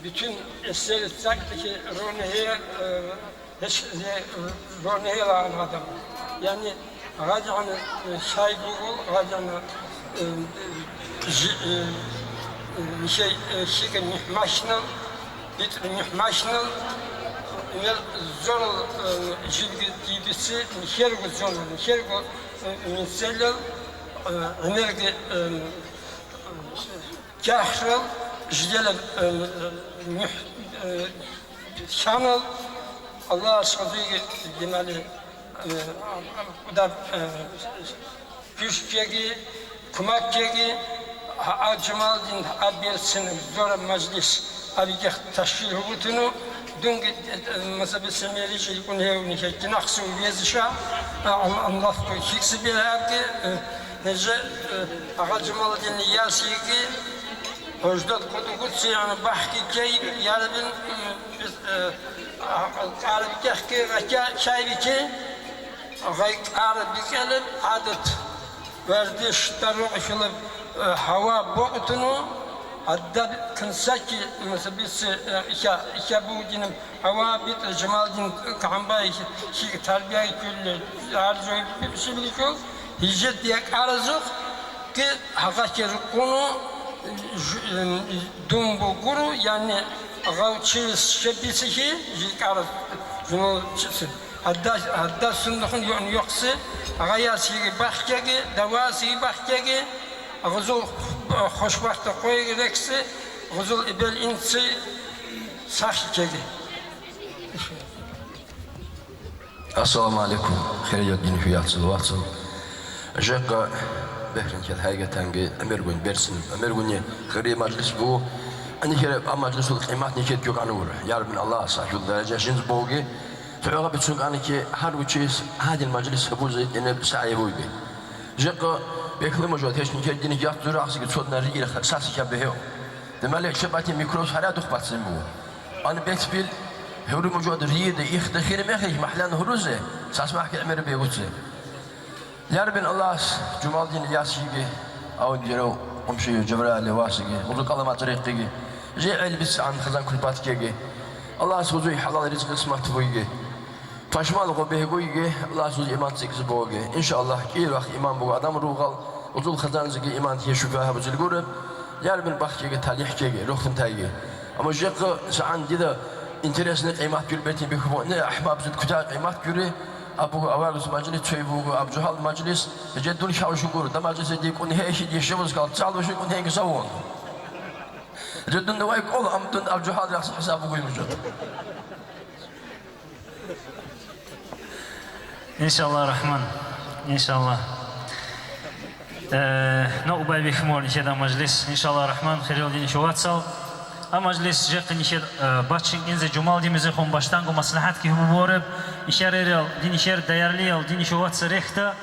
bütün eserlerdeki Rone'ye adam. Yani Racan'ı şahit ol, Racan'ı şey mihmaşnıl, mihmaşnıl, zor cilgi gibisi, hergo zonlu, hergo miselil, enerji kahrıl, jidel şanıl, Allah aşkına demeli, bu da güçkegi, kumakkegi, Cemal'in abiyesinin zor meclis abiyek teşkil hukutunu dün mesela semiyelice yikun hevni ki naksu yazışa Allah hiksi bir abi nece Cemal'in yasiki hocdat kutsi yani bahki key yarabın Arabi kahki şaybi ki Arabi kelim adet verdiş tarıqışılıp hava boğutunu hatta kınsaki mesela biz iki bu dinim hava bit Cemal'in kambayı şey terbiye külli arzu bir şey biliyor hicret diye arzu ki hakiki konu dumbu guru yani gavçı şebisi ki jikar bunu çıksın hatta sundukun yoksa gayasi bahçegi davasi bahçegi غزو خوشبخت قوی رکسی غزو ابل اینسی سخت جدی. Assalamu alaikum. Xeyir dini hüyatsız vatsız. Jekka behrin kel hakikaten ki ömür gün bersin. Ömür günü xeyri meclis bu. Ani kere meclis ol kıymat niket yok anur. Yarbin Allah sahil derece jins boğu. Tuğla bütün ani ki her uçis hadil meclis bu zeytine sahibi bu. Jekka bekle موجود هیچ نیکی دینی جات دور آخسی که صد نری ایره ساسی که بهیو. دمالی شباتی میکروس هر دو خبر سیمو. آن بیت بیل هوری موجود ریده ایخ دخیل میخیش محلان هروزه ساس محکی امر بیوتزه. یاربین الله جمال دین یاسیگی آون دیرو امشی جبرائیل واسیگی مطلق الله مطریقی جعل بس عن خزان كل باتكيجي الله سوزي حلال رزق اسمه تبويجي Taşmalı o behgoyge Allah söz iman sekiz boğge. İnşallah ki vak iman bu adam ruhal uzul kazanızı ki iman diye şüphe buzul görüp yer bir bakçege talih kege ruhum tayge. Ama jekı saan dida interesine kıymat gülbetin bir kubu ne ahbab zid kuta kıymat göre abu avarus majlis çeybu abcuhal majlis ceddun şavşu görü da majlis diye kun heşi diye şevuz kal çalı şu kun hengi savun. Ceddun da vay kol amdun abcuhal yaksı hesabı koymuş. İnşallah Rahman, inşallah. Naqbal bihmor nişeda majlis, inşallah Rahman, xeyirli dini şuvatsal. A majlis jeqin nişed başın inze cumal dimize xon baştan go maslahat ki bu borib, işarel dini şer değerli dini şuvatsa rehta.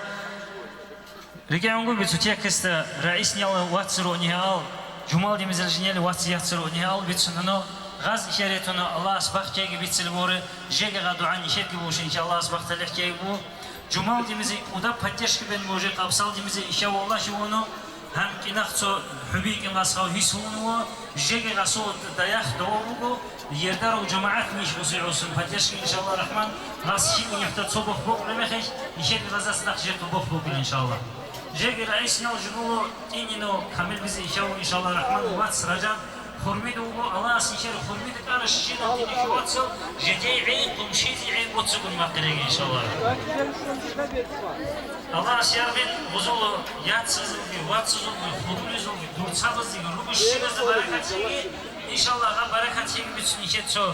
Rigaungu bitsutekiste rais niyal watsro niyal, cumal dimize jinel watsiyatsro niyal bitsunano. غاز إشارتنا الله أسبق جاي بيتسلمورة جاي قادوعان إشارة بوش إن شاء الله أسبق تلح جاي بو جمال دمزي وده بديش كبن موجة قبصال دمزي إشاء والله شوونه هم كناخذ حبيك الله سخو هيسونه جاي قاسو دايخ دوابو يردار وجماعات مش بسيعوسن بديش إن شاء الله الرحمن غاز شيء يحتاج صبح بوق لمخش إشارة غاز سلاخ جاي بوق بوق إن شاء الله جاي رئيسنا وجنوه تينينو كامل بزي إن شاء الله الرحمن واتس رجال خورمید او الله سیشر خورمید کارش چی دادی نشواتسو جدی عید قمشیزی عید بودسون مقدره انشالله الله سیار بین بزرگ یادسازم بی واتسازم بی خورمیزم بی دورسازم بی روبشیگز برکاتی انشالله آن برکاتی بیشتر نیشت شو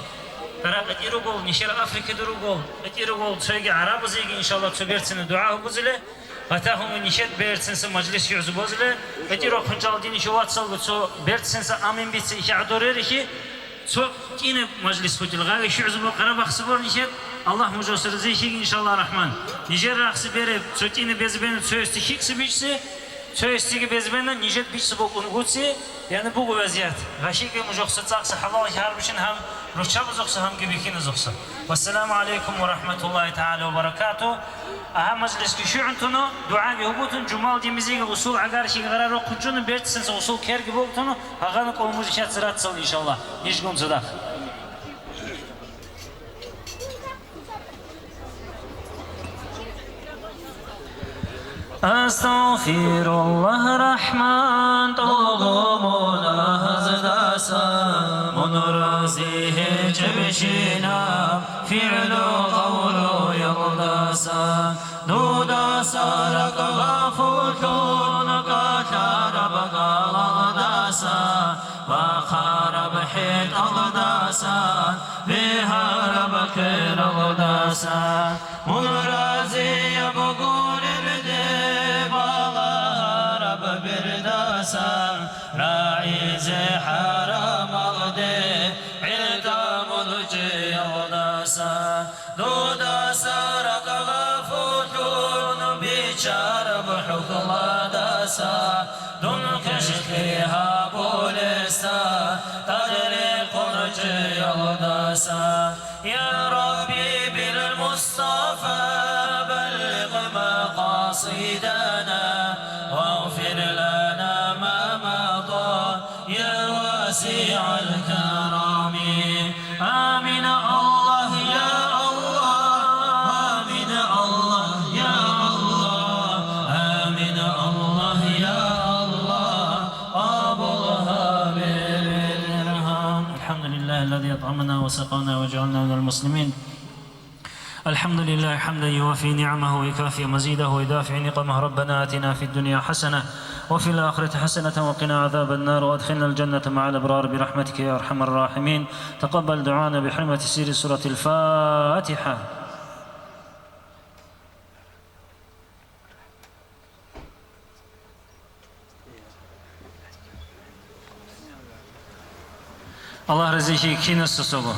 برکاتی رو گل نیشر آفریقا رو گل تی رو گل توی عرب زیگ انشالله تو برسن دعا بزله Hatahum nişet bersinse majlis yüzü bozule. Eti ro kuncal dini şu vatsal so bersinse amin bitse işe adorer ki so yine majlis kutil gavi şu yüzü bu Karabağ spor nişet Allah mujosur zeyşik inşallah Rahman. Nijer raksı bere so yine bez beni söylesti hiksi biçse Söystigi bezmenden nijet biçsi bok ungusi, yani bu vaziyet. Gaşiki mujoksa tsaqsa halal harbişin ham ruçabı zoksa ham gibikini zoksa. Vesselamu aleykum ve rahmetullahi teala ve berekatuhu. Aha mecliski şu antunu dua hubutun cumal dimiziga usul agar şi qarar oqunchuni bertsin usul kergi boltunu haqani qolmuş işat sıratsıl inşallah. Nişgun sadaq. Estağfirullah Rahman doğumuna hazdasa Munrazihi cebşina fi'lu qavlu yıldasa Duda sarak gafurkun qatarab qalagdasa Ve kharab hit agdasa Biharab kir agdasa Munrazihi bugur راعيز حرم أغدي عدام الجي أغداسا دودا سرق غفوتون بيشار بحكم داسا دون كشكيها بوليسا تدريق الجي أغداسا يا ربي بالمصطفى بلغ مقاصدنا واغفر لنا ما مضى يا واسع الكرم آمين الله يا الله آمين الله يا الله آمين الله يا الله قبلها بالإرهام الحمد لله الذي أطعمنا وسقانا وجعلنا من المسلمين الحمد لله حمدا يوافي نعمه ويكافئ مزيده ويدافع نقمه ربنا آتنا في الدنيا حسنة وفي الآخرة حسنة وقنا عذاب النار وأدخلنا الجنة مع الأبرار برحمتك يا أرحم الراحمين تقبل دعانا بحرمة سير سورة الفاتحة الله رزقك كين السسوغو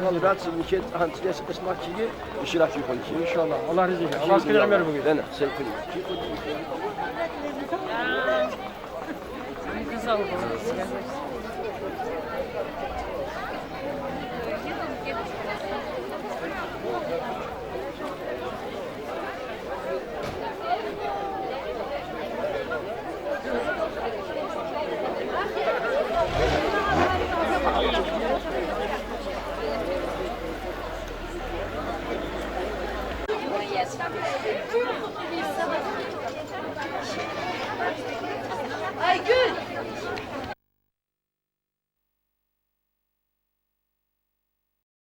Allah razı olsun. Ki hançlıya sıkışmak ki işler ki konuşuyor. İnşallah. Allah razı olsun. Allah askeri ömür bugün. Ben sevgilim. Yes.